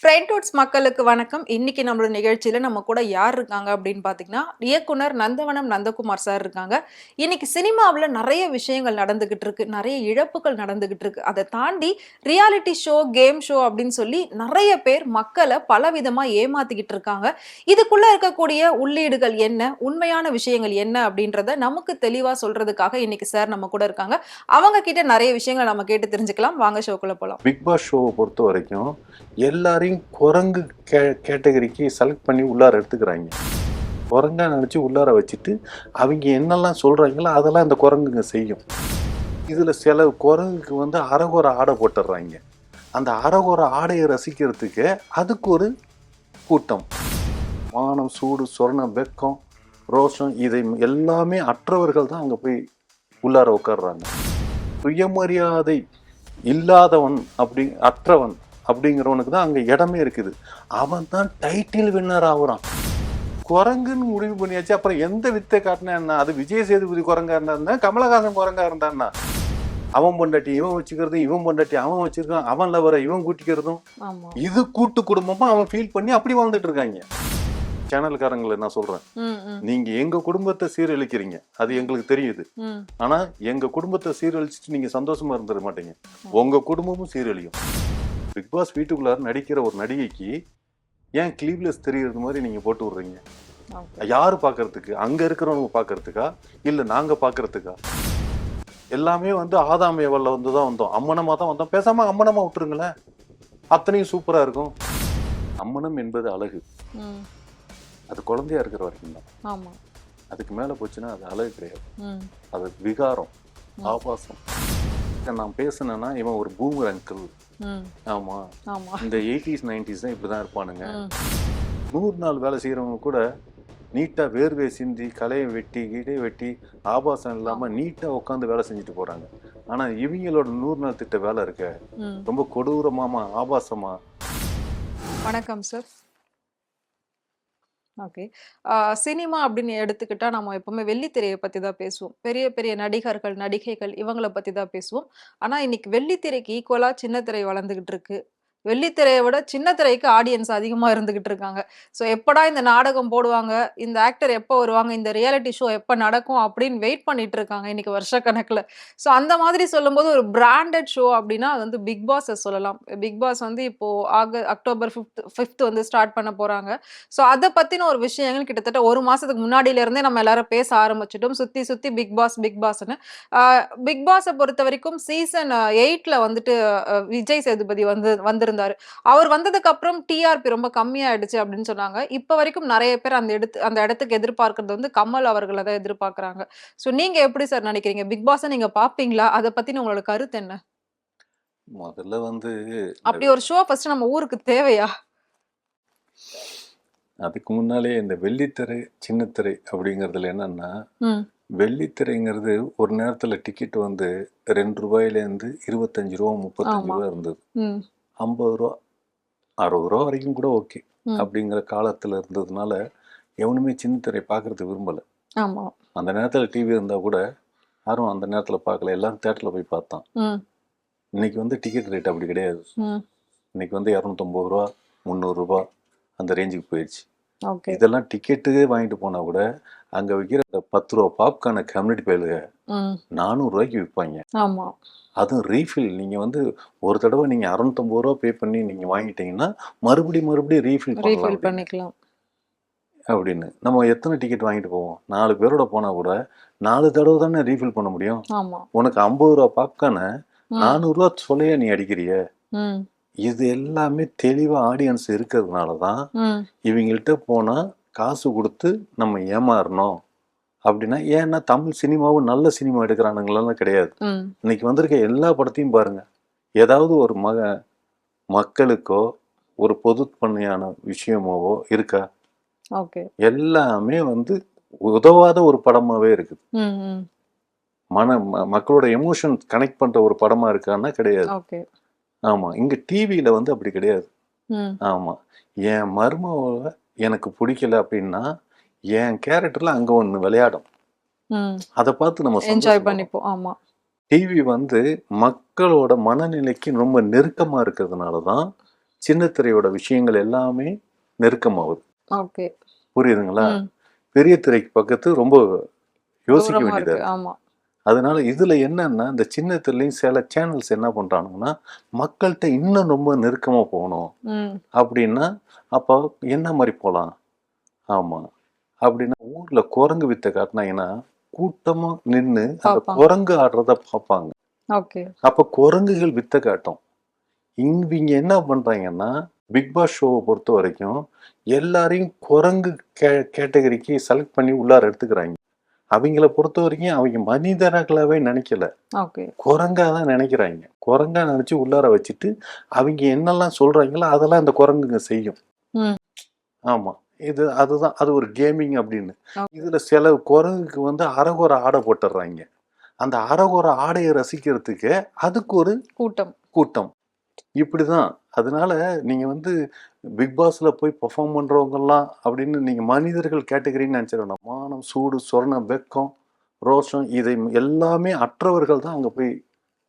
ஃப்ரைண்டோட்ஸ் மக்களுக்கு வணக்கம். இன்னைக்கு நம்மளோட நிகழ்ச்சியில நம்ம கூட யார் இருக்காங்க அப்படின்னு பார்த்தீங்கன்னா, இயக்குனர் நந்தவனம் நந்தகுமார் சார் இருக்காங்க. இன்னைக்கு சினிமாவுல நெறைய விஷயங்கள் நடந்துகிட்டு இருக்கு. நெறைய இழப்புகள் நடந்துகிட்டு இருக்கு. அத தாண்டி ரியாலிட்டி ஷோ, கேம் ஷோ அப்படின்னு சொல்லி நெறைய பேர் மக்கள பலவிதமா ஏமாத்திக்கிட்டு இருக்காங்க. இதுக்குள்ள இருக்கக்கூடிய உள்ளீடுகள் என்ன? உண்மையான விஷயங்கள் என்ன? அப்படின்றத நமக்கு தெளிவா சொல்றதுக்காக இன்னைக்கு சார் நம்ம கூட இருக்காங்க. அவங்க கிட்ட நெறைய விஷயங்கள நம்ம கேட்டு தெரிஞ்சுக்கலாம். வாங்க ஷோக்குள்ள போலாம். பிக் பாஸ் ஷோவை பொறுத்த வரைக்கும் எல்லாரையும் குரங்கு கேட்டகரிக்கு செலக்ட் பண்ணி உள்ளார எடுத்துக்கிறாங்க. குரங்கா நினச்சி உள்ளார வச்சுட்டு அவங்க என்னெல்லாம் சொல்கிறாங்களோ அதெல்லாம் இந்த குரங்குங்க செய்யும். இதில் சில குரங்குக்கு வந்து அரைகுறை ஆடை போட்டுடுறாங்க. அந்த அரைகுறை ஆடையை ரசிக்கிறதுக்கு அதுக்கு ஒரு கூட்டம். மானம், சூடு, சொர்ணம், வெக்கம், ரோஷம் இதை எல்லாமே அற்றவர்கள் தான் அங்கே போய் உள்ளார உட்காடுறாங்க. சுயமரியாதை இல்லாதவன் அற்றவன் அப்படிங்கிறவனுக்கு தான் அங்கே இடமே இருக்குது. அவன் தான் டைட்டில் வின்னர் ஆகுறான். குரங்குன்னு முடிவு பண்ணியாச்சு. அப்புறம் எந்த வித்தை காட்டினா என்ன? அது விஜய் சேதுபதி குரங்கா இருந்தா, கமலஹாசன் குரங்கா இருந்தான்னா, அவன் பொண்டாட்டி இவன் வச்சுக்கிறதும், இவன் பொண்டாட்டி அவன் வச்சிருக்கான், அவன் லவரை இவன் கூட்டிக்கிறதும், இது கூட்டு குடும்பமா அவன் ஃபீல் பண்ணி அப்படி வாழ்ந்துட்டு இருக்காங்க. சேனல்காரங்களை நான் சொல்றேன், நீங்க எங்க குடும்பத்தை சீரழிக்கிறீங்க, அது எங்களுக்கு தெரியுது. ஆனா எங்க குடும்பத்தை சீரழிச்சுட்டு நீங்க சந்தோஷமா இருந்துட மாட்டீங்க. உங்க குடும்பமும் சீரழியும். பிக் பாஸ் வீட்டுக்குள்ளார நடிக்கிற ஒரு நடிகைக்கு ஏன் கிளீவ்லெஸ் தெரியறது மாதிரி நீங்க போட்டு விடுறீங்க? யாரு பாக்குறதுக்கு? அங்க இருக்கிறவங்க பாக்குறதுக்கா இல்ல நாங்க பாக்குறதுக்கா? எல்லாமே வந்து ஆதாம் ஏவல்ல வந்துதான் வந்தோம், அம்மனமா தான் வந்தோம். பேசாம அம்மனமா விட்டுருங்களேன், அத்தனையும் சூப்பரா இருக்கும். அம்மனம் என்பது அழகு, அது குழந்தையா இருக்கிற வரைக்கும் தான். அதுக்கு மேல போச்சுன்னா அது அழகு கிடையாது, அது விகாரம், ஆபாசம். நான் பேசினேன்னா இவன் ஒரு பூமர் அங்கிள். ஆமா, இந்த 80s 90s தான் இப்படிதான் இருப்பானுங்க. 100 நாள் வேலை செய்யறவங்க கூட நீட்டா வேர்வை சிந்தி கலையை வெட்டி கீழே வெட்டி ஆபாசம் இல்லாம நீட்டா உட்காந்து வேலை செஞ்சுட்டு போறாங்க. ஆனா இவங்களோட 100 நாள் திட்ட வேலை இருக்க ரொம்ப கொடூரமாமா, ஆபாசமா. வணக்கம் சார். ஓகே. சினிமா அப்படின்னு எடுத்துக்கிட்டா நம்ம எப்பவுமே வெள்ளித்திரையை பத்தி தான் பேசுவோம். பெரிய பெரிய நடிகர்கள், நடிகைகள் இவங்கள பத்தி தான் பேசுவோம். ஆனா இன்னைக்கு வெள்ளித்திரைக்கு ஈக்குவலா சின்ன திரை வளர்ந்துகிட்டு இருக்கு. வெள்ளித்திரையை விட சின்ன திரைக்கு ஆடியன்ஸ் அதிகமா இருந்துகிட்டு இருக்காங்க. ஸோ எப்படா இந்த நாடகம் போடுவாங்க, இந்த ஆக்டர் எப்போ வருவாங்க, இந்த ரியாலிட்டி ஷோ எப்போ நடக்கும் அப்படின்னு வெயிட் பண்ணிட்டு இருக்காங்க இன்னைக்கு வருஷக்கணக்குல. ஸோ அந்த மாதிரி சொல்லும்போது ஒரு பிராண்டட் ஷோ அப்படின்னா அது வந்து பிக் பாஸை சொல்லலாம். பிக் பாஸ் வந்து இப்போ அக்டோபர் 5th வந்து ஸ்டார்ட் பண்ண போறாங்க. ஸோ அத பத்தின ஒரு விஷயங்கள் கிட்டத்தட்ட 1 மாசத்துக்கு முன்னாடில இருந்தே நம்ம எல்லாரும் பேச ஆரம்பிச்சுட்டோம். சுத்தி சுத்தி பிக் பாஸ், பிக் பாஸ்ன்னு. ஆ பிக் பாஸ பொறுத்தவரைக்கும் சீசன் 8ல வந்துட்டு விஜய் சேதுபதி வந்திருந்தாரு. அவர் வந்ததுக்கு அப்புறம் டிஆர்பி ரொம்ப கம்மியாயிடுச்சு அப்படின்னு சொன்னாங்க. இப்ப வரைக்கும் நெறைய பேர் அந்த இடத்துக்கு எதிர்பார்க்கிறது வந்து கமல் அவர்கள தான் எதிர்பார்க்கிறாங்க. ஸோ நீங்க எப்படி சார் நினைக்கிறீங்க? பிக் பாஸ நீங்க பார்ப்பீங்களா? அத பத்தின உங்களோட கருத்து என்ன? முதல்ல வந்து அப்படி ஒரு ஷோ ஃபர்ஸ்ட் நம்ம ஊருக்கு தேவையா? அதுக்கு முன்னாலே இந்த வெள்ளித்திரை சின்னத்திரை அப்படிங்கறதுல என்னன்னா, வெள்ளித்திரைங்கிறது ஒரு நேரத்துல டிக்கெட் வந்து 2 ரூபாயிலேருந்து 25 ரூபா 35 ரூபா இருந்தது. 50 ரூபா 60 ரூபா வரைக்கும் கூட ஓகே அப்படிங்கிற காலத்துல இருந்ததுனால எவனுமே சின்னத்திரை பார்க்கறது விரும்பல. அந்த நேரத்துல டிவி இருந்தா கூட யாரும் அந்த நேரத்துல பார்க்கல, எல்லாரும் தியேட்டர்ல போய் பார்த்தான். இன்னைக்கு வந்து டிக்கெட் ரேட் அப்படி கிடையாது. இன்னைக்கு வந்து 250 ரூபா 300 ரூபா அந்த ரேஞ்சுக்கு போயிடுச்சு. இதெல்லாம் டிக்கெட்டுக்கே வாங்கிட்டு போனா கூட அங்க வைக்கிற 10 ரூபா பாப்கார்ன கம்யூனிட்டி பயிலுக 400 ரூபாய்க்கு விற்பாங்க. அதுவும் ரீஃபில். நீங்க வந்து ஒரு தடவை நீங்க 650 ரூபா பே பண்ணி நீங்க வாங்கிட்டீங்கன்னா மறுபடியும் ரீஃபில் பண்ணிக்கலாம் அப்படின்னு. நம்ம எத்தனை டிக்கெட் வாங்கிட்டு போவோம்? 4 பேரோட போனா கூட 4 தடவை தானே ரீஃபில் பண்ண முடியும். உனக்கு 50 ரூபா பாப்கார்ன 400 ரூபா சொல்லையா நீ அடிக்கிறிய? இது எல்லாமே தெளிவா ஆடியன்ஸ் இருக்கிறதுனாலதான் இவங்கள்ட்ட போனா காசு கொடுத்து நம்ம ஏமாறணும் அப்படின்னா. ஏன்னா தமிழ் சினிமாவும் நல்ல சினிமா எடுக்கிறானுங்களாம் கிடையாது. இன்னைக்கு வந்திருக்க எல்லா படத்தையும் பாருங்க, ஏதாவது ஒரு மக்களுக்கோ ஒரு பொது பண்ணையான விஷயமாவோ இருக்கா? எல்லாமே வந்து உதவாத ஒரு படமாவே இருக்குது. மக்களோட எமோஷன் கனெக்ட் பண்ற ஒரு படமா இருக்கான்னா கிடையாது. ஆமா, இங்க டிவியில வந்து அப்படி கிடையாது. ஆமா, என் மருமவ எனக்கு பிடிக்கல அப்படின்னா என் கேரக்டர்ல அங்க ஒண்ணு விளையாடும், அதை பார்த்து நம்ம என்ஜாய் பண்ணிப்போம். ஆமா, டிவி வந்து மக்களோட மனநிலைக்கு ரொம்ப நெருக்கமா இருக்கிறதுனாலதான் சின்ன திரையோட விஷயங்கள் எல்லாமே நெருக்கமாகுது. ஓகே. புரியுதுங்களா? ம். பெரிய திரைக்கு பக்கத்து ரொம்ப யோசிக்க தூரமா வேண்டியதா இருக்கு. இருக்கு. ஆமா. அதனால இதுல என்னன்னா, இந்த சின்ன திரையிலயும் சில சேனல்ஸ் என்ன பண்றானுங்கன்னா, மக்கள்ட்ட இன்னும் ரொம்ப நெருக்கமா போகணும் ம். அப்படின்னா, அப்போ என்ன மாரி போலாம்? ஆமா. அப்படின்னா ஊர்ல குரங்கு வித்த காட்டுனாங்கன்னா, கூட்டமா நின்னு அந்த பாப்பாங்க. குரங்கு ஆடுறத பார்ப்பாங்க. ஓகே. அப்ப குரங்குகள் வித்த காட்டும். இவிங்க என்ன பண்றாங்கன்னா, பிக் பாஸ் ஷோவ பொறுத்தவரைக்கும், எல்லாரையும் குரங்கு கேட்டகரிக்கு செலக்ட் பண்ணி உள்ளார எடுத்துக்கிறாய்ங்க. அவிங்கள பொறுத்தவரைக்கும் அவிங்க மனிதர்களாவே நெனைக்கல. ஓகே. குரங்கா தான் நெனைக்கிறாய்ங்க. குரங்கா நெனச்சு உள்ளார வச்சுட்டு, அவிங்க என்னெல்லாம் சொல்றாய்ங்களோ, அதெல்லாம் அந்த குரங்குங்க செய்யும். ம். ஆமா. அதுதான். அது ஒரு கேமிங் அப்படின்னு. ஓகே. இதுல சில குரங்குக்கு வந்து அரகுர ஆடை போட்டுர்றாய்ங்க. அந்த அரகுர ஆடைய ரசிக்கிறதுக்கு அதுக்கு ஒரு கூட்டம். கூட்டம். இப்படிதான். அதனால நீங்க வந்து பிக் பாஸ்ல போய் பெர்ஃபார்ம் பண்றவங்கலாம் அப்படின்னு நீங்க மனிதர்கள் கேட்டகரின்னு நெனச்சிட வேண்டாம். மானம், சூடு, சொர்ணம், வெட்கம், ரோஷம் இதை எல்லாமே அற்றவர்கள் தான் அங்க போய்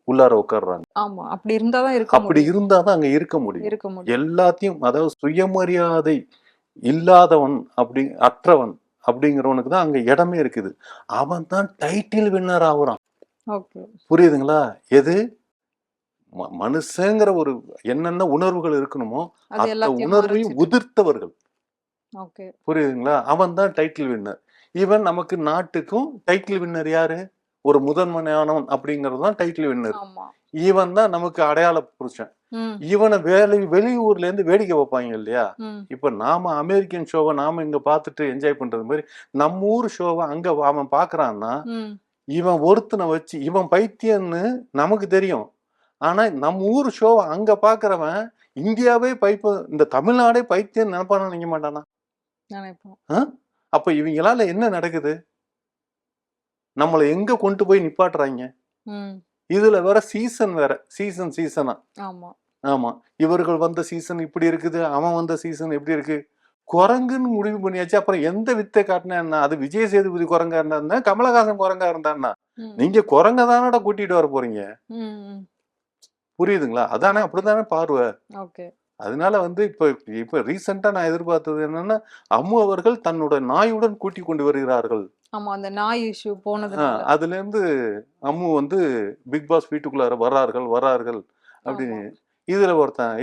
உள்ளார உட்கார்றாங்க. ஆமா. அப்படி இருந்தா தான் இருக்க அப்படி முடியும். இருந்தா தான் அங்க இருக்க முடியும். இருக்க முடியும். எல்லாத்தையும் அதாவது சுயமரியாதை இல்லாதவன் அற்றவன் அப்படிங்கிறவனுக்கு தான் அங்க இடமே இருக்குது. அவன் தான் டைட்டில் வின்னர் ஆகுறான். ஓகே. புரியுதுங்களா? எது? மனுஷங்கிற ஒரு என்னென்ன உணர்வுகள் இருக்கணுமோ, அது அத்த எல்லாத்தையும் உணர்வையும் மறைச்சிட்டு. உதிர்த்தவர்கள். ஓகே. புரியுதுங்களா? அவன் தான் டைட்டில் வின்னர். ஈவன் நமக்கு நாட்டுக்கும் டைட்டில் வின்னர் யாரு? ஒரு முதன்மையானவன் அப்படிங்கிறது தான் டைட்டில் வின்னர். ஆமா. இவன் தான் நமக்கு அடையாள புருஷன். ம். இவன வெளியூர்ல இருந்து வேடிக்கை பார்ப்பாங்க இல்லையா? ம். இப்ப நாம அமெரிக்கன் ஷோவ நாம இங்க பார்த்துட்டு என்ஜாய் பண்றது மாதிரி, நம்ம ஊர் ஷோவ அங்க அவன் பார்க்கறான்னா, ம். இவன் ஒருத்தன வச்சு இவன் பைத்தியம்னு நமக்கு தெரியும். ஆனா நம்ம ஊர் ஷோவ அங்க பார்க்கறவன், இந்தியாவே இந்த தமிழ்நாடே பைத்தியம்னு நினைப்பானா நினைக்க மாட்டானா? நினைப்போம். ஆ? அப்ப இவங்களால என்ன நடக்குது? நம்மள எங்க கொண்டு போய் நிப்பாட்டுறாய்ங்க? ம். இதுல வேற சீசன் வேற. சீசனா. ஆமா. ஆமா. இவர்கள் வந்த சீசன் இப்படி இருக்குது. அவன் வந்த சீசன் எப்படி இருக்கு? குரங்குன்னு முடிவு பண்ணியாச்சு. அப்புறம் எந்த வித்தை காட்டினா என்ன? அது விஜய் சேதுபதி குரங்கா இருந்தா என்ன? கமலஹாசன் குரங்கா இருந்தா என்ன? ம். நீங்க குரங்க தானடா கூட்டிட்டு வர போறீங்க. ம். ம். புரியுதுங்களா? அதானே அப்படித்தானே பார்வை. ஓகே. அதனால வந்து இப்ப இப்ப ரீசென்ட்டா நான் எதிர்பார்த்தது என்னன்னா, அம்மு அவர்கள் தன்னுடைய நாயுடன் கூட்டிக் கொண்டு வருகிறார்கள். ஆமா. அந்த நாய் இஷ்யூ அ போனதுனால. அதுலேருந்து அம்மு வந்து பிக் பாஸ் வீட்டுக்குள்ளார வர்றார்கள் அப்படின்னு. ஆமா. இதுல ஒருத்தன்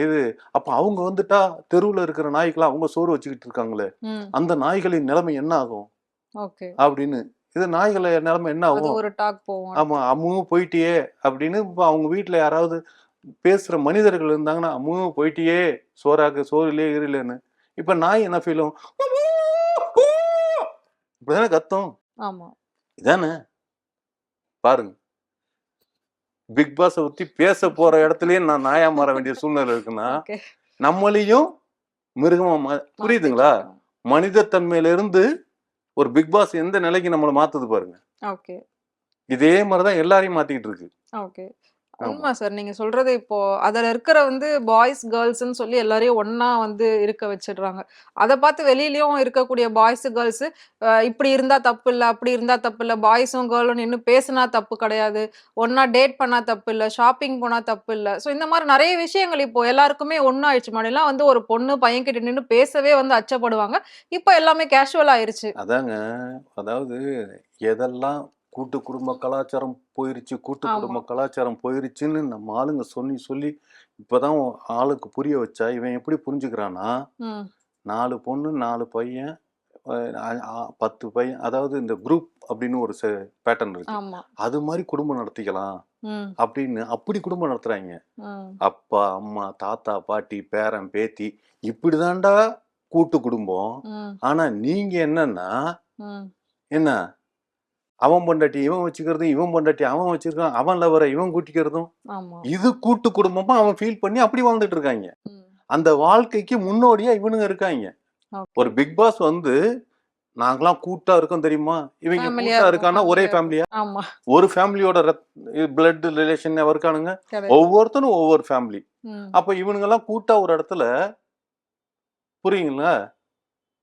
அப்ப அவங்க வந்துட்டா தெருவுல இருக்கிற நாய்க்கெல்லாம் அவங்க சோறு வச்சுக்கிட்டு இருக்காங்களே, ம். அந்த நாய்களின் நிலைமை என்ன ஆகும்? ஓகே. அப்படின்னு. இது நாய்கள நிலைமை என்ன அது ஆகும்? ஒரு டாக் போகும் ஆமா, அடுத்து. அம்மு போயிட்டியே அப்படின்னு இப்ப அவங்க வீட்ல யாராவது பேசுற மனிதர்கள் இருந்தாங்கன்னா, அம்மு போயிட்டியே சோறு இல்லையே, கீறு இல்லையேன்னு. இப்ப நாய் என்ன ஃபீல் ஆகும்? இப்படிதானே கத்தும். ஆமா. இதானே? பாருங்க. பிக் பாஸ பத்தி பேச போற இடத்துலயே நான் நாயா மாற வேண்டிய சூழ்நிலை இருக்குன்னா, ஓகே. நம்மளையும் மிருகமா மாத்திட்டு புரியுதுங்களா? இருக்காங்க. மனித தன்மையில இருந்து ஒரு பிக் பாஸ் எந்த நிலைக்கு நம்மள மாத்துது பாருங்க. ஓகே. இதே மாரி தான் எல்லாரையும் மாத்திக்கிட்டு இருக்கு. ஓகே. ஆமா. உண்ம சார். நீங்க சொல்றது இப்போ அதுல இருக்கிற வந்து பாய்ஸ், கேர்ள்ஸ்ன்னு சொல்லி எல்லாரையும் ஒண்ணா வந்து இருக்க வச்சுடுறாங்க. அத பார்த்து வெளியிலயும் இருக்கக்கூடிய பாய்ஸ், கேர்ள்ஸ் இப்படி இருந்தா தப்பில்ல, அப்படி இருந்தா தப்பில்ல. பாய்ஸும், கேர்ளும் நின்னு பேசுனா தப்பு கிடையாது. ஒண்ணா டேட் பண்ணா தப்பில்ல. ஷாப்பிங் போனா தப்பில்ல. ஸோ இந்த மாரி நெறைய விஷயங்கள் இப்போ எல்லாருக்குமே ஒண்ணாயிடுச்சு. முன்னாடிலாம் வந்து ஒரு பொண்ணு பையன்கிட்ட நின்னு பேசவே வந்து அச்சப்படுவாங்க. இப்ப எல்லாமே கேஷுவல் ஆயிருச்சு. அதாங்க. அதாவது எதெல்லாம் கூட்டு குடும்ப கலாச்சாரம் போயிருச்சு, கூட்டு ஆமா. குடும்ப கலாச்சாரம் போயிருச்சுன்னு நம்ம ஆளுங்க சொல்லி, சொல்லி இப்பதான் ஆளுக்கு புரிய வச்சா, இவன் எப்படி புரிஞ்சுக்கிறான்னா, ம். 4 பொண்ணு, 4 பையன், அ அ 10 பையன் அதாவது இந்த குரூப் அப்படின்னு ஒரு பேட்டர்ன் இருக்கு. ஆமா. அது மாரி குடும்பம் நடத்திக்கலாம் ம். அப்படின்னு அப்படி குடும்பம் நடத்துறாய்ங்க. ம். அப்பா, அம்மா, தாத்தா, பாட்டி, பேரன், பேத்தி இப்படிதான்டா கூட்டு குடும்பம். ம். ஆனா நீங்க என்னன்னா, ம். என்ன அவன் பொண்டாட்டி இவன் வச்சுக்கிறதும், இவன் பொண்டாட்டி அவன் வச்சிருக்கான், அவன் லவ்வர இவன் கூட்டிக்கிறதும், ஆமா. இது கூட்டு குடும்பமா அவன் ஃபீல் பண்ணி அப்படி வாழ்ந்துட்டு இருக்காய்ங்க. ம். அந்த வாழ்க்கைக்கு முன்னோடியா இவனுங்க இருக்காய்ங்க. ஓகே. ஒரு பிக் பாஸ் வந்து நாங்கலாம் கூட்டா இருக்கோம் தெரியுமா? இவங்க ஃபேமிலியா கூட்டா இருக்கும், இருக்கான்னா ஒரே ஃபேமிலியா இருக்கும். ஃபேமிலியா? ஆமா. ஒரு ஃபேமிலியோட பிளட் ரிலேஷன் இருக்கானுங்க. கிடையாது. ஒவ்வொருத்தனும் ஒவ்வொரு ஃபேமிலி. ம். அப்ப இவனுங்கலாம் கூட்டா ஒரு இடத்துல புரியுங்களா?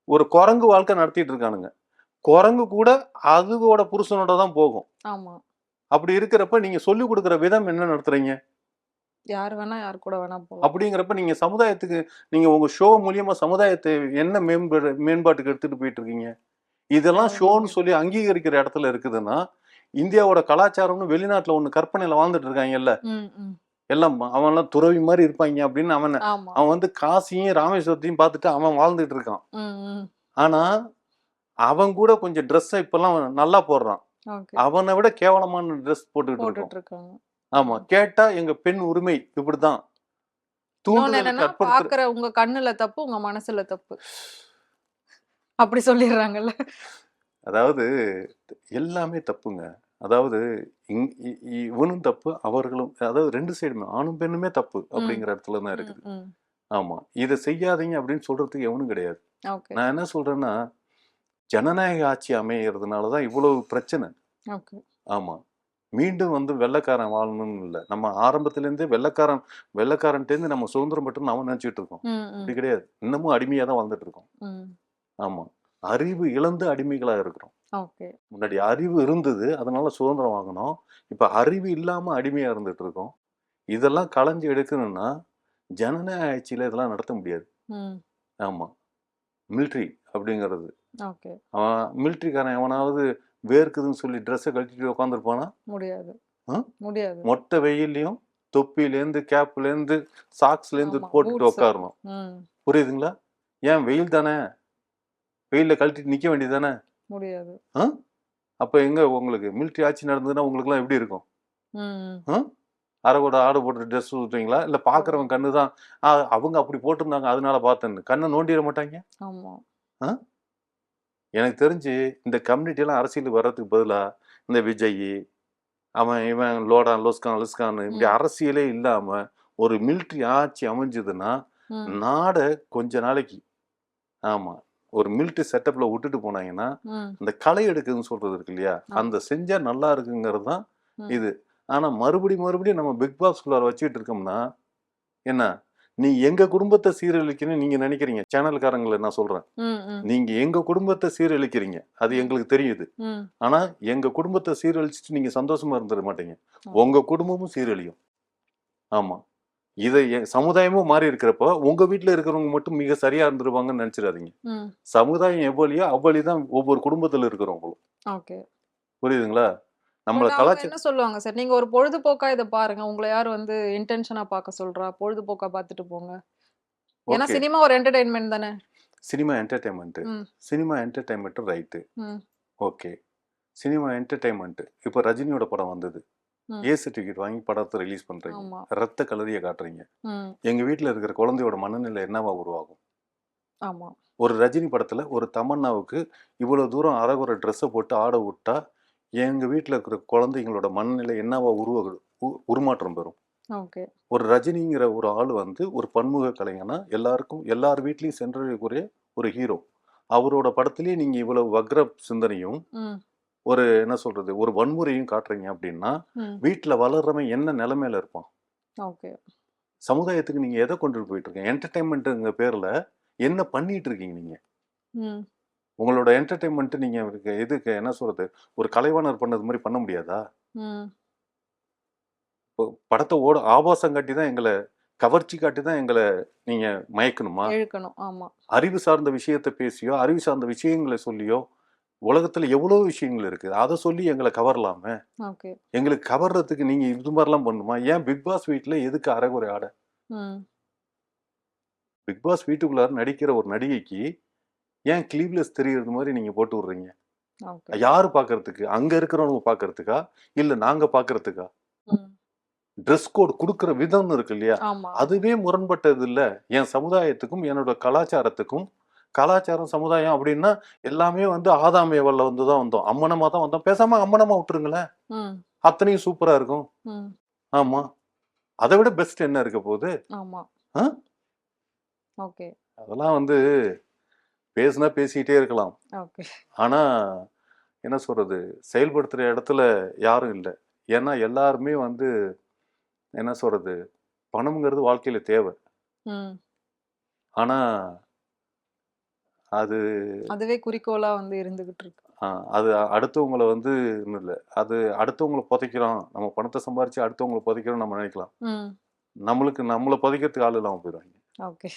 ஒரு குரங்கு வாழ்க்கை நடத்திட்டு இருக்கானுங்க. குரங்கு கூட அதுவோட புருஷனோட தான் போகும். ஆமா. அப்படி இருக்கிறப்ப நீங்க சொல்லிக் குடுக்குற விதம் என்ன நடத்துறீங்க? யார் வேணா யார் கூட வேணா போலாம். அப்படிங்கிறப்ப நீங்க சமுதாயத்துக்கு நீங்க உங்க ஷோ மூலியமா சமுதாயத்தை என்ன மேம்பாட்டுக்கு எடுத்துட்டு போயிட்டு இருக்கீங்க? இதெல்லாம் அதுதான் ஷோன்னு கேக்குறேன். சொல்லி அங்கீகரிக்கிற இடத்துல இருக்குதுன்னா, இந்தியாவோட கலாச்சாரம்னு வெளிநாட்டுல ஒண்ணு கற்பனையில வாழ்ந்துட்டு இருக்காங்கல்ல. ம், ம். எல்லாம் அவன்லாம் துறவி மாரி இருப்பாய்ங்க அப்படின்னு ஆமா. அவன் வந்து காசியும், ராமேஸ்வரத்தையும் பார்த்துட்டு அவன் வாழ்ந்துட்டு இருக்கான். ம், ம். ஆனா, அவன் கூட கொஞ்சம் ட்ரெஸ்ஸ இப்பல்லாம் நல்லா போடுறான். ஓகே. அவன விட கேவலமான ட்ரெஸ் போட்டுக்கிட்டு இருக்கோம். போட்டுட்டு இருக்காங்க. ஆமா. ம். கேட்டா எங்க பெண் உரிமை இப்படித்தான். இன்னொன்னு தூண்டுதலுக்கு என்னன்னா, அற்படுத்துற பாக்குற உங்க கண்ணுல தப்பு, உங்க மனசுல தப்பு. அப்படி சொல்லிர்றாங்கல்ல. அதாவது எல்லாமே தப்புங்க. அதாவது இங் இ இவனும் தப்பு, அவர்களும் அதாவது 2 சைடுமே ஆணும், பெண்ணுமே தப்பு ம், அப்படிங்கிற இடத்துல தான் ம், இருக்குது. ம். ஆமா. இத செய்யாதீங்க அப்படின்னு சொல்றதுக்கு எவனும் கிடையாது. ஓகே, நான் என்ன சொல்றேன்னா, ஜனநாயக ஆட்சி அமையறதுனால தான் இவ்வளவு பிரச்சனை. ஓகே. ஆமா. மீண்டும் வந்து வெள்ளைக்காரன் வாழணும்னு இல்ல. நம்ம ஆரம்பத்திலேருந்தே வெள்ளைக்காரன்ட்டேருந்து நம்ம சுதந்திரம் பெற்றோம்னு நாம நினைச்சுட்டு இருக்கோம். ம், ம், அப்படி கிடையாது. இன்னமும் அடிமையா தான் வாழ்ந்துட்டு இருக்கோம். ம். ஆமா. அறிவு இழந்து அடிமைகளா இருக்கிறோம். ஓகே. முன்னாடி அறிவு இருந்தது. அதனால சுதந்திரம் வாங்குனோம். இப்ப அறிவு இல்லாம அடிமையா இருந்துட்டு இருக்கோம். இதெல்லாம் களைஞ்சு எடுக்கணும்னா, ஜனநாயக ஆட்சியில இதெல்லாம் நடத்த முடியாது. ம். ஆமா. மிலிட்டரி அப்படிங்கிறது. ஓகே. அவன் மிலிட்டரிக்காரன் எவனாவது வேர்க்குதுன்னு சொல்லி ட்ரெஸ்ஸ கழட்டிட்டு உட்காந்துருப்பானா? முடியாது, அ? முடியாது. மொட்டை வெயில்லயும் தொப்பிலேருந்து, கேப்லேருந்து, சாக்ஸ்லேருந்து ஆமா. போட்டுட்டு பூட்ஸு. உட்காரணும். ம். புரியுதுங்களா? ஏன் வெயில் தானே! வெயில்ல கழட்டிட்டு நிக்க வேண்டியது தானே! முடியாது. அ? அப்ப எங்க உங்களுக்கு மிலிட்டரி ஆட்சி நடந்ததுன்னா உங்களுக்கெல்லாம் எப்படி இருக்கும்? ம். அ? அரைகுறை ஆடை போட்டு ட்ரெஸ் ஊத்துவீங்களா? இல்ல பார்க்குறவன் போடுவாங்க. கண்ணு தான், அவங்க அப்படி போட்டிருந்தாங்க அதனால பார்த்தேன்னு. கண்ண நோண்டிற மாட்டாய்ங்க? ஆமா. அ? எனக்கு தெரிஞ்சு இந்த கம்யூனிட்டி எல்லாம் அரசியலுக்கு வர்றதுக்கு பதிலா, இந்த விஜயி, அவன் இவன் லோடான், லொஸ்கான், லிஸ்கான்னு இப்படி ம், அரசியலே இல்லாம, ஒரு மிலிட்டரி ஆட்சி அமைஞ்சதுன்னா, ம், நாட கொஞ்ச நாளைக்கு ஆமா. ஒரு மிலிட்டரி செட்டப்ல விட்டுட்டு போனாங்கன்னா, ம். அந்த களை எடுக்குதுன்னு சொல்றது இருக்கு இல்லையா? ஆமா. அந்த செஞ்சா நல்லா இருக்குங்கிறது தான் ம், இது. ஆனா மறுபடியும் நம்ம பிக் பாஸ்குள்ளார வச்சுட்டு இருக்கோம்னா, என்ன? நீ எங்க குடும்பத்த சீரழிக்கணும்னு நீங்க நினைக்கிறீங்க. சேனல்காரங்கள நான் சொல்றேன். ம், ம், நீங்க எங்க குடும்பத்த சீரழிக்கிறீங்க. அது ம், எங்களுக்கு தெரியுது. ம். ஆனா, எங்க குடும்பத்த சீரழிச்சுட்டு நீங்க சந்தோஷமா இருந்துற மாட்டீங்க. ஆமா. உங்க குடும்பமும் சீரழியும். ஆமா. இத சமுதாயமும் மாறி இருக்கிறப்போ, உங்க வீட்ல இருக்கிறவங்க மட்டும் மிக சரியா இருந்துருவாங்கன்னு நெனச்சிராதீங்க. ம். சமுதாயம் எவ்வளியோ, அவ்வழி தான் ஒவ்வொரு குடும்பத்துல இருக்கிறவங்களும். ஓகே. புரியுதுங்களா? நம்மள பட் அவங்க என்ன சொல்லுவாங்க சார்? நீங்க ஒரு பொழுதுபோக்கா இத பாருங்க. உங்கள யார் வந்து இன்டென்ஷனா பார்க்க சொல்றா? பொழுதுபோக்கா பார்த்துட்டு போங்க. ஏன்னா ஓகே. சினிமா ஒரு என்டர்டெயின்மென்ட் தானே! Cinema entertainment. ம், சினிமா என்டர்டெயின்மென்ட் ரைட்டு. ம், ஓகே. Cinema entertainment. இப்ப ரஜினியோட படம் வந்தது. ம். ஏ சர்டிபிகேட் வாங்கி படத்த ரிலீஸ் பண்றீங்க. ஆமா. ரத்த களரிய காட்டுறீங்க. ம். எங்க வீட்ல இருக்கிற குழந்தையோட மனநிலை என்னவா உருவாகும்? ஆமா. ஒரு ரஜினி படத்துல ஒரு தமன்னாவுக்கு இவ்வளவு தூரம் அரைகுறை ட்ரெஸ்ஸ போட்டு ஆட விட்டா, எங்க வீட்ல இருக்கிற குழந்தைங்களோட மனநிலை என்னவா உருமாற்றம் பெறும்? ஓகே. ஒரு ரஜினிங்கிற ஒரு ஆள் வந்து ஒரு பன்முக கலைஞனா எல்லாருக்கும் எல்லார் வீட்லயும் சென்றடையக்கூடிய ஒரு ஹீரோ. அவரோட படத்திலேயே நீங்க இவ்வளவு வக்ர சிந்தனையும், ம், ஒரு என்ன சொல்றது, ஒரு வன்முறையும் காட்டுறீங்க அப்படின்னா, ம். வீட்ல வளர்றவன் என்ன நிலைமையில இருப்பான்? ஓகே. சமுதாயத்துக்கு நீங்க எத கொண்டுட்டு போயிட்டு இருக்கீங்க? என்டர்டெயின்மென்ட்ங்கிற பேர்ல என்ன பண்ணிட்டு இருக்கீங்க நீங்க? ம். உங்களோட என்டர்டெயின்மென்ட் நீங்க எதுக்கு என்ன சொல்றது? ஒரு கலைவாணர் பண்ணது மாரி பண்ண முடியாதா? ம். இப்போ படத்த ஆபாசம் காட்டி தான் கவர்ச்சி காட்டி தான் நீங்க மயக்கணுமா? இழுக்கணும். ஆமா. அறிவு சார்ந்த விஷயத்த பேசியோ, அறிவு சார்ந்த விஷயங்கள சொல்லியோ, உலகத்துல எவ்வளோ விஷயங்கள் இருக்கு. அத சொல்லி எங்கள கவரலாமே! ஓகே. எங்களுக்கு கவர்றதுக்கு நீங்க இது மாரிலாம் பண்ணணுமா? ஏன் பிக் பாஸ் வீட்ல எதுக்கு அரைகுறை ஆடை? ம். பிக் பாஸ் வீட்டுக்குள்ளார நடிக்கிற ஒரு நடிகைக்கு, ஏன் ஸ்லீவ்லெஸ் தெரியறது மாரி நீங்க போட்டு விடுறீங்க? ஓகே. யாரு பார்க்கறதுக்கு? அங்க இருக்கிறவங்க பார்க்கறதுக்கா? இல்ல நாங்க பார்க்கறதுக்கா? ம். டிரெஸ் கோட் குடுக்குற விதம்னு இருக்கு இல்லையா? ஆமா, ஆமா. அதுவே முரண்பட்டது இல்ல. என் சமுதாயத்துக்கும், என்னோட கலாச்சாரத்துக்கும், கலாச்சாரம், சமுதாயம் அப்டின்னா எல்லாமே வந்து ஆதாம் ஏவாள்ல வந்து தான் வந்தோம். அம்மனமா தான் வந்தோம். பேசாம அம்மனமா விட்டுருங்களேன். ம், அத்தனையும் சூப்பரா இருக்கும். ம். ஆமா. அத விட பெஸ்ட் என்ன இருக்க போது? ஆமா. ஆ? ஓகே, அதெல்லாம் வந்து பேசுனா பேசிட்டே இருக்கலாம். ஓகே. ஆனா, என்ன சொல்றது? செயல்படுத்துற இடத்துல யாரும் இல்ல. ஏன்னா எல்லாருமே வந்து என்ன சொல்றது? பணம்ங்கிறது வாழ்க்கையில தேவ. ம். ஆனா, அது அதுவே குறிக்கோளா வந்து இருந்துகிட்டு இருக்கு. ஆ அது அடுத்தவங்கள வந்து இல்ல. அது அடுத்தவங்கள புதைக்கிறோம். நம்ம பணத்த சம்பாரிச்சு அடுத்தவங்கள புதைக்கிறோம்னு நம்ம நினைக்கலாம். ம். நம்மளை புதைக்கிறதுக்கு ஆள் இல்லாம போயிடுவாங்க. ஓகே.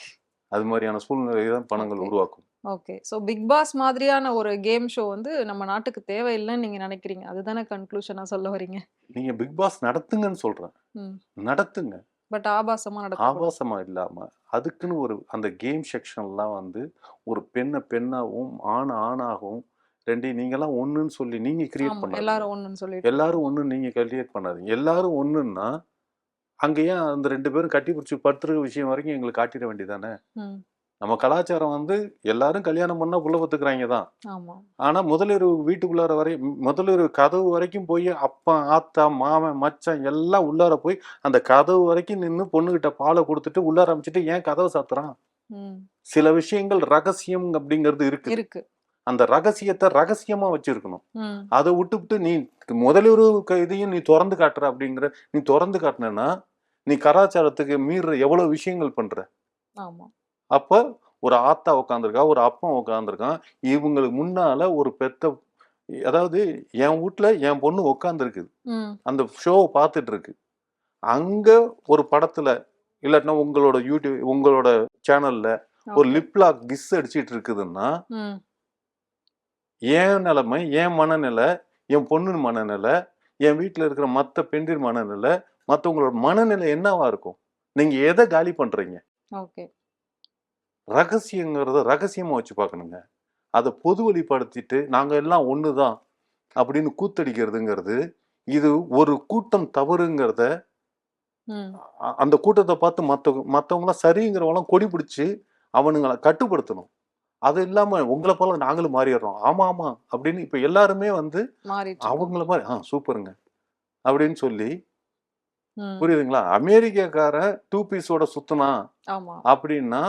அது மாதிரியான சூழ்நிலை தான் பணங்கள் ஓகே. உருவாக்கும். ஓகே. ஸோ பிக் பாஸ் மாதிரியான ஒரு கேம் ஷோ வந்து நம்ம நாட்டுக்கு தேவையில்லன்னு நீங்க நினைக்கிறீங்க. அதுதானே கன்க்ளூஷனா சொல்ல வரீங்க? நீங்க பிக் பாஸ் நடத்துங்கன்னு சொல்றேன். ம். நடத்துங்க. பட் ஆபாசமா நடத்தக்கூடாது. ஆபாசமா இல்லாம அதுக்குன்னு ஒரு அந்த கேம் செக்ஷன்லாம் வந்து ஒரு பெண்ணை பெண்ணாகவும் ஆணாகவும் ரெண்டையும் நீங்கெல்லாம் ஒண்ணுன்னு சொல்லி நீங்க கிரியேட் ஆமா. பண்ணாதீங்க. எல்லாரும் ஒண்ணுன்னு சொல்லிட்டு எல்லாரும் ஒண்ணு நீங்க கிரியேட் பண்ணாதீங்க. எல்லாரும் ஒண்ணுன்னா அங்க ஏன் அந்த 2 பேரும் கட்டி பிடிச்சி படுத்துற விஷயம் வரைக்கும் எங்களுக்கு காட்டிட வேண்டியதானே. ம். நம்ம கலாச்சாரம் வந்து எல்லாரும் கல்யாணம் பண்ணா புள்ள பத்துக்கிறாங்க தான். ஆமா. ஆனா முதலிரவு வீட்டுக்குள்ளார முதலிரவு கதவு வரைக்கும் போய் அப்பா ஆத்தா மாமன் மச்சான் எல்லாம் உள்ளார போய் அந்த கதவு வரைக்கும் நின்று பொண்ணுகிட்ட பாலை கொடுத்துட்டு உள்ளார அமைச்சிட்டு ஏன் கதவை சாத்துறான்? ம். சில விஷயங்கள் ரகசியம் அப்படிங்கிறது இருக்கு. இருக்கு. அந்த ரகசியத்தை ரகசியமா வச்சிருக்கணும். ம். அதை விட்டுவிட்டு நீ முதலிரவு இதையும் நீ திறந்து காட்டுற அப்படிங்கிற நீ திறந்து காட்டினா நீ கலாச்சாரத்துக்கு மீற எவ்வளவு விஷயங்கள் பண்ற. ஆமா. அப்ப ஒரு ஆத்தா உட்காந்துருக்கா, ஒரு அப்பன் உட்காந்துருக்கான். இவங்களுக்கு முன்னால ஒரு பெத்த அதாவது என் வீட்ல என் பொண்ணு உட்காந்துருக்குது. ம். அந்த ஷோவை பார்த்துட்டு இருக்கு. அங்க ஒரு படத்துல இல்லாட்டினா உங்களோட யூடியூப் உங்களோட சேனல்ல ஒரு ஓகே. லிப் லாக் கிஸ் அடிச்சிட்டு இருக்குதுன்னா ம். என் நிலைமை, என் மனநிலை, என் பொண்ணு மனநிலை, என் வீட்டுல இருக்கிற மத்த பெண்டிர் மனநிலை, மத்தவங்களோட மனநிலை என்னவா இருக்கும்? நீங்க எதை காலி பண்றீங்க? ஓகே. ரகசியங்கிறத ரகசியமா வச்சு பார்க்கணுங்க. அதை பொது வெளிப்படுத்திட்டு நாங்க எல்லாம் ஒண்ணுதான் அப்படின்னு கூத்தடிக்கிறதுங்கிறது இது ஒரு கூட்டம் தவறுங்கிறத ம். அந்த கூட்டத்தை பார்த்து மத்தவங்களாம் சரிங்கிறவங்களாம் கொடி பிடிச்சு அவனுங்களை கட்டுப்படுத்தணும். அது இல்லாம உங்களை போல நாங்களும் மாறிடுறோம். ஆமா ஆமா அப்படின்னு இப்ப எல்லாருமே வந்து மாறிட்டு இருக்காங்க. அவங்கள மாதிரி சூப்பருங்க அப்படின்னு சொல்லி ம். புரியுதுங்களா? அமெரிக்காக்காரன் 2 பீஸோட சுத்தினா ஆமா. அப்படின்னா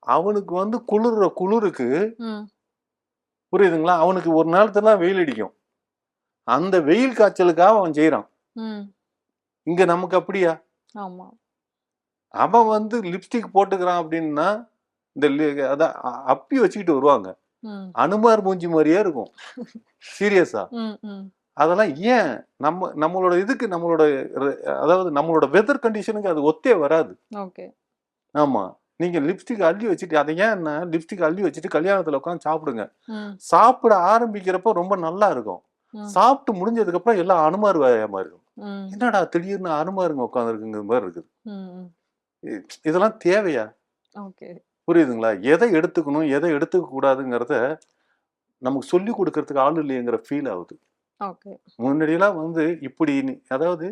அவனுக்கு வந்து குளிர்ற குளிருக்கு ம். புரியுதுங்களா? அவனுக்கு ஒரு நேரத்துல வெயில் அடிக்கும். அந்த வெயில் காய்ச்சலுக்காக அவன் செய்யறான். ம். இங்க நமக்கு அப்படியா? ஆமா. அவன் வந்து லிப்ஸ்டிக் போட்டுக்கிறான் அப்படின்னா இந்த அதான் அப்பி வச்சுக்கிட்டு வருவாங்க. ம். அனுமார் மூஞ்சி மாதிரியே இருக்கும். சீரியஸா. ம். ம். அதெல்லாம் ஏன் நம்மளோட இதுக்கு அதாவது நம்மளோட வெதர் கண்டிஷனுக்கு அது ஒத்தே வராது. ஓகே. ஆமா. நீங்க லிப்ஸ்டிக் அள்ளி வச்சுட்டு அதை ஏன்னா லிப்ஸ்டிக் அள்ளி வச்சுட்டு கல்யாணத்துல உட்காந்து சாப்பிடுங்க. ம். சாப்பிட ஆரம்பிக்கிறப்ப ரொம்ப நல்லா இருக்கும். ம். சாப்பிட்டு முடிஞ்சதுக்கு அப்புறம் எல்லாம் அனுமார் வேயமா இருக்கும். ம். என்னடா திடீர்னு அனுமாருங்க உட்காந்துருக்குங்கிற மாதிரி இருக்குது. ம். இதெல்லாம் தேவையா? ஓகே. புரியுதுங்களா? எதை எடுத்துக்கணும் எதை எடுத்துக்க கூடாதுங்கிறத நமக்கு சொல்லி கொடுக்கறதுக்கு ஆள் இல்லையங்கிற ஃபீல் ஆகுது. ஓகே. முன்னாடியெல்லாம் வந்து இப்படி அதாவது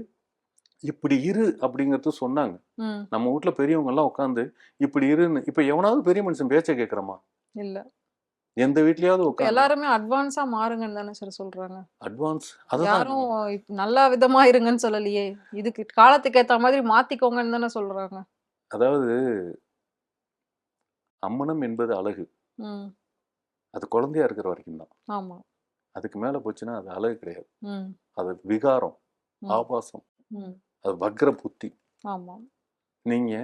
இப்படி இரு அப்படிங்கறது சொன்னாங்க. ம். நம்ம வீட்ல பெரியவங்க எல்லாம் உட்காந்து இப்படி இருன்னு இப்ப எவனாவது பெரிய மனுஷன் பேச்ச கேட்கிறோமா? இல்ல. எந்த வீட்லயாவது இப்ப உட்காந்து எல்லாருமே அட்வான்ஸா மாறுங்கன்னு தானே சார் சொல்றாங்க. அட்வான்ஸ் அதுதான் யாரும் நல்ல விதமா இருங்கன்னு சொல்லலையே. இதுக்கு காலத்துக்கு ஏத்த மாதிரி மாத்திக்கோங்கன்னு தானே சொல்றாங்க. அதாவது அம்மனம் என்பது அழகு. ம். அது குழந்தையா இருக்கிற வரைக்கும் தான். ஆமா. அதுக்கு மேல போச்சுன்னா அது அழகு கிடையாது. ம். அது விகாரம், ம். ஆபாசம், ம். அது வக்ர புத்தி. ஆமா. நீங்க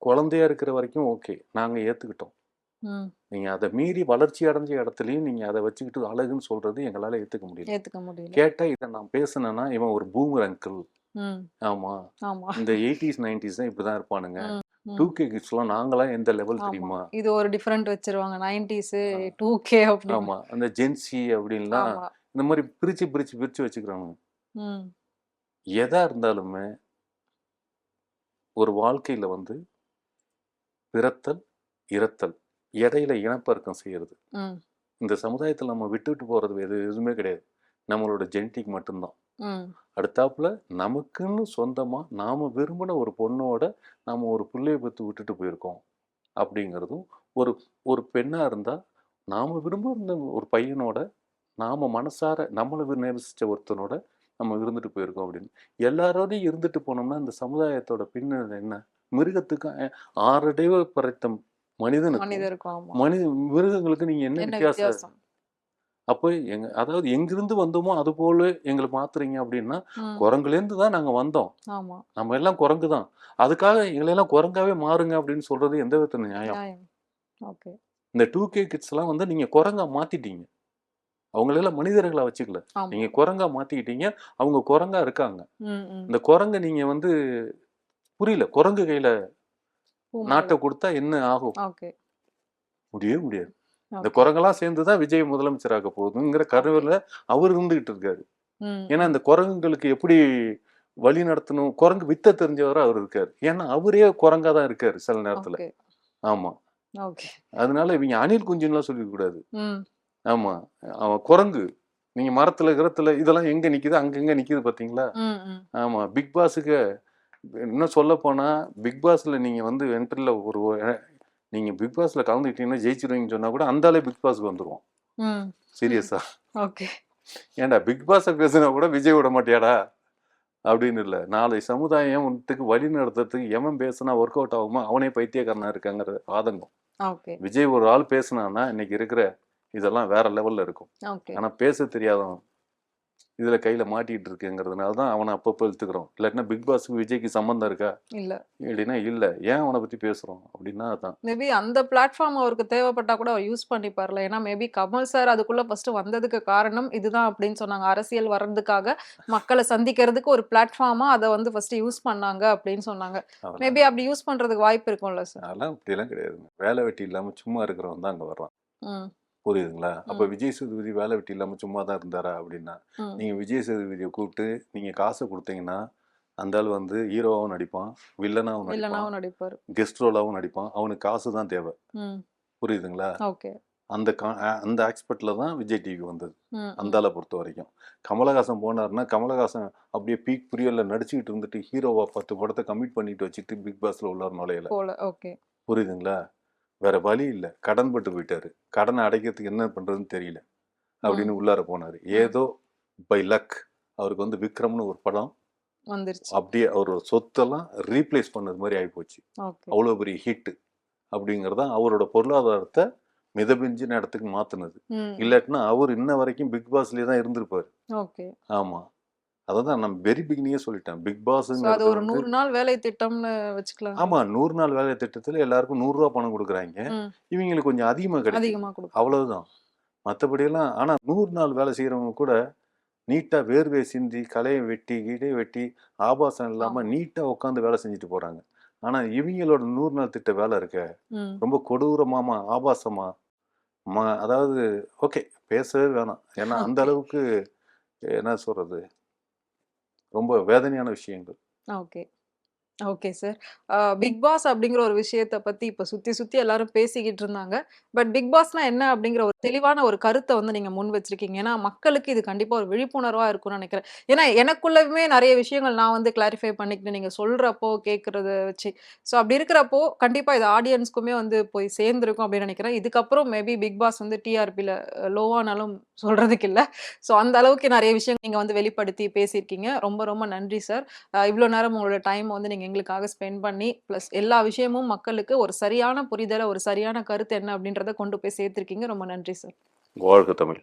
குழந்தையா இருக்கிற வரைக்கும் ஓகே, நாங்க ஏத்துக்கிட்டோம். ம். நீங்க அதை மீறி வளர்ச்சி அடைஞ்ச இடத்துலயும் நீங்க அதை வச்சுக்கிட்டு அழகுன்னு சொல்றது எங்களால ஏத்துக்க முடியல. ஏத்துக்க முடியல. கேட்டா இதை நான் பேசுனேன்னா இவன் ஒரு பூமர் அங்கிள். ம். ஆமா, ஆமா. இந்த 80s 90s தான் இப்படிதான் இருப்பானுங்க. ம். ம். 2K கிட்ஸ்லாம் நாங்களாம் எந்த லெவல் ஆமா. தெரியுமா? இது ஒரு டிஃபரெண்ட் வச்சிருவாங்க. 90s, ஆ, 2K அப்படின்னு. ஆமா, அந்த ஜென்சி அப்படின்லாம் ஆமா. இந்த மாதிரி பிரிச்சு பிரிச்சு பிரிச்சு வச்சுக்கிறானுங்க. ம். எதா இருந்தாலுமே ஒரு வாழ்க்கையில வந்து பிறத்தல், இறத்தல், இடையில இனப்பெருக்கம் செய்யறது. ம். இந்த சமுதாயத்துல நம்ம விட்டுட்டு போறது எதுவுமே கிடையாது. நம்மளோட ஜெனடிக் மட்டும்தான். ம். அடுத்தாப்புல நமக்குன்னு சொந்தமா நாம விரும்பின ஒரு பொண்ணோட நாம ஒரு பிள்ளைய பெத்து விட்டுட்டு போயிருக்கோம் அப்படிங்கிறதும் ஒரு ஒரு பெண்ணா இருந்தா நாம விரும்புகிற ஒரு பையனோட நாம மனசார நம்மளை நேசிச்ச ஒருத்தனோட நம்ம இருந்துட்டு போயிருக்கோம் அப்படின்னு எல்லாரோடையும் இருந்துட்டு போனோம்னா இந்த சமுதாயத்தோட பின்னணி என்ன? மிருகத்துக்கும் ஆறடைவு படைத்த மனிதனுக்கும் மனிதருக்கும் ஆமா. மிருகங்களுக்கு நீங்க என்ன என்ன வித்தியாசம்? வித்தியாசம்? அப்போ அதாவது எங்கிருந்து வந்தோமோ அது போல எங்களை மாத்துறீங்க அப்படின்னா ம். குரங்குலேருந்து தான் நாங்க வந்தோம். ஆமா. நம்ம எல்லாம் குரங்கு தான். அதுக்காக எங்களெல்லாம் குரங்காவே மாறுங்க அப்படின்னு சொல்றது எந்த விதத்துல நியாயம்? நியாயம். ஓகே. இந்த 2K கிட்ஸ் எல்லாம் வந்து நீங்க குரங்கா மாத்திட்டீங்க. அவங்களெல்லாம் மனிதர்களா வச்சுக்கல. ஆமா. நீங்க குரங்கா மாத்திக்கிட்டீங்க. அவங்க குரங்கா இருக்காங்க. ம். ம். இந்த குரங்க நீங்க வந்து புரியல. குரங்கு கையில பூ நாட்ட மாலை. குடுத்தா என்ன ஆகும்? ஓகே. முடியவே முடியாது. இந்த ஓகே. குரங்கெல்லாம் சேர்ந்து தான் விஜய் முதலமைச்சர் ஆக போகுதுங்கிற ஓகே. கருவில அவர் இருந்துகிட்டு இருக்காரு. ம். ஏன்னா, ம். இந்த குரங்குகளுக்கு எப்படி வழி நடத்தணும், குரங்கு வித்த தெரிஞ்சவரா அவர் இருக்காரு. ஏன்னா, அவரே குரங்கா தான் இருக்காரு சில நேரத்துல. ஓகே. ஆமா. ஓகே. அதனால இவங்க அணில் குஞ்சுன்னுலாம் சொல்லிக்க கூடாது. ம். ஆமா. அவன் குரங்கு. நீங்க மரத்துல, கிரத்துல இதெல்லாம் எங்க நிக்குது, அங்கங்க நிக்குது பார்த்தீங்களா? ம். ம். ஆமா. பிக் பாஸுக்கு இன்னும் சொல்லப்போனா, பிக் பாஸ்ல நீங்க வந்து என்ட்ரில ஒரு நீங்க பிக் பாஸ்ல கலந்துக்கிட்டீங்கன்னா ஜெயிச்சிருவீங்கன்னு சொன்னா கூட, அந்த ஆளே பிக் பாஸ்க்கு வந்துருவான். ம். சீரியஸா. ஓகே. ஏன்டா பிக் பாஸ பேசுனா கூட விஜய் விட மாட்டியாடா? அப்படின்னு இல்ல. நாளை சமுதாயத்துக்கு வழி நடத்துறதுக்கு எவன் பேசுனா ஒர்க் அவுட் ஆகுமோ, அவனே பைத்தியக்காரனா இருக்காங்கிற ஆதங்கம். ஓகே. விஜய் ஒரு ஆள் பேசுனான்னா, இன்னைக்கு இருக்கிற இதெல்லாம் வேற லெவல்ல இருக்கும். ஓகே. ஆனா பேச தெரியாதவன் இதுல கையில மாட்டிட்டு இருக்குங்கிறதுனால தான் அவனை அப்பப்போ இழுத்துக்கிறோம். இல்லாட்டினா பிக் பாஸ்க்கு விஜய்க்கு சம்மந்தம் இருக்கா? இல்ல. அப்படின்னா இல்ல. ஏன் அவனை பத்தி பேசுறோம்? அப்படின்னா அதான். மேபி அந்த பிளாட்ஃபார்ம் அவருக்கு தேவைப்பட்டா கூட அவர் யூஸ் பண்ணிப்பார்ல. ஏன்னா மேபி கமல் சார் அதுக்குள்ள ஃபர்ஸ்ட் வந்ததுக்கு காரணம் இதுதான் அப்படின்னு சொன்னாங்க. அரசியல் வர்றதுக்காக மக்கள சந்திக்கிறதுக்கு ஒரு பிளாட்ஃபார்மா அத வந்து ஃபர்ஸ்ட் யூஸ் பண்ணாங்க அப்படின்னு சொன்னாங்க. அதெல்லாம் மேபி அப்படி யூஸ் பண்றதுக்கு வாய்ப்பு இருக்கும்ல சார்? அதெல்லாம் அப்படியெல்லாம் கிடையாதுங்க. வேலை வெட்டி இல்லாம சும்மா இருக்கிறவன் தான் அங்க வர்றான். ம். புரியுதுங்களா? அப்ப ம். விஜய் சேதுபதி வேலை வெட்டி இல்லாம சும்மா தான் இருந்தாரா? அப்படின்னா, ம். நீங்க விஜய் சேதுபதிய கூப்பிட்டு நீங்க காச குடுத்தீங்கன்னா, அந்த ஆள் வந்து ஹீரோவாவும் நடிப்பான், வில்லனாவும் நடிப்பான், வில்லனாவும் நடிப்பாரு. கெஸ்ட் ரோலாவும் நடிப்பான். அவனுக்கு காசு தான் தேவை. ம். புரியுதுங்களா? ஓகே. அந்த அந்த ஆஸ்பெக்ட்ல தான் விஜய் டிவி வந்தது. ம். அந்த ம். ஆள பொறுத்தவரைக்கும். கமலஹாசன் போனாருன்னா, கமலஹாசன் அப்படியே பீக் பீரியட்ல நடிச்சுக்கிட்டு இருந்துட்டு, ஹீரோவா 10 படத்த கமிட் பண்ணிட்டு வச்சுட்டு பிக் பாஸ்ல உள்ளார நுழையல. போல. ஓகே. புரியுதுங்களா? வேற வழி இல்ல. கடன்பட்டு போயிட்டாரு. கடன அடைக்கிறதுக்கு என்ன பண்றதுன்னு தெரியல. ம். அப்படின்னு உள்ளார போனாரு. ம். ஏதோ பை லக் அவருக்கு வந்து விக்ரம்னு ஒரு படம் வந்துருச்சு. அப்படியே அவரோட சொத்தெல்லாம் ரீப்ளேஸ் பண்ணது மாதிரி ஆயிப்போச்சு. ஓகே. அவ்வளோ பெரிய ஹிட் அப்படிங்கிறது தான் அவரோட பொருளாதாரத்த மிதமிஞ்சின இடத்துக்கு மாத்துனது. ம். ம். இல்லாட்டினா அவர் இன்ன வரைக்கும் பிக் பாஸ்லயே தான் இருந்திருப்பாரு. ஓகே. ஆமா. அததான் நான் வெரி பிகினிங்கே சொல்லிட்டேன். பிக் சோ அது பாஸ்ங்கிறது ஒரு வந்து 100 நாள் வேலை திட்டம்னு வச்சுக்கலாங்களா? ஆமா 100 நாள் வேலை திட்டத்துல எல்லாருக்கும் ரூ. 100 பணம் குடுக்குறாய்ங்க. ம். இவங்களுக்கு கொஞ்சம் அதிகமா கிடைக்குது. அதிகமா குடுப்பாங்க. அவ்வளவுதான். மத்தபடியெல்லாம் ஆனா 100 நாள் வேலை செய்றவங்க கூட நீட்டா வேர்வைய சிந்தி, களைய வெட்டி, கிடைய வெட்டி, ஆபாசம் இல்லாம ஆமா. நீட்டா உட்காந்து வேலை செஞ்சுட்டு போறாங்க. ஆனா இவிங்களோட 100 நாள் திட்ட வேலை இருக்கே, ம். ரொம்ப கொடூரமாமா, ஆபாசமா, அதாவது ஓகே பேசவே வேணாம். ஏன்னா அந்த ஓகே. அளவுக்கு என்ன சொல்றது, ரொம்ப வேதனையான விஷயங்கள். Okay. Okay sir. Big boss அப்படிங்கிற ஒரு விஷயத்த பத்தி இப்ப சுத்தி சுத்தி எல்லாரும் பேசிக்கிட்டு இருந்தாங்க. பட் பிக் பாஸ்னா என்ன அப்படிங்கிற ஒரு தெளிவான ஒரு கருத்த வந்து நீங்க முன் வச்சிருக்கீங்க. ஏன்னா மக்களுக்கு இது கண்டிப்பா ஒரு விழிப்புணர்வா இருக்கும்னு நெனைக்கிறேன். ஏன்னா எனக்குள்ளயுமே நெறைய விஷயங்கள் நான் வந்து கிளாரிஃபை பண்ணிக்கிட்டு நீங்க சொல்றப்போ, கேட்கிறத வச்சு. ஸோ அப்படி இருக்கிறப்போ கண்டிப்பா இது ஆடியன்ஸ்க்குமே வந்து போய் சேர்ந்திருக்கும் அப்படின்னு நெனைக்கிறேன். இதுக்கப்புறம் மேபி பிக் பாஸ் வந்து டிஆர்பில லோவானாலும் சொல்றதுக்கு இல்ல. ஸோ அந்த அளவுக்கு நெறைய விஷயங்கள் நீங்க வந்து வெளிப்படுத்தி பேசியிருக்கீங்க. ரொம்ப ரொம்ப நன்றி சார். இவ்ளோ நேரம் உங்களோட டைம் வந்து நீங்க எங்களுக்காக ஸ்பெண்ட் பண்ணி, பிளஸ் எல்லா விஷயமும் மக்களுக்கு ஒரு சரியான புரிதல, ஒரு சரியான கருத்து என்ன அப்படின்றத கொண்டு போய் சேர்த்திருக்கீங்க. ரொம்ப நன்றி சார். வாழ்க தமிழ்.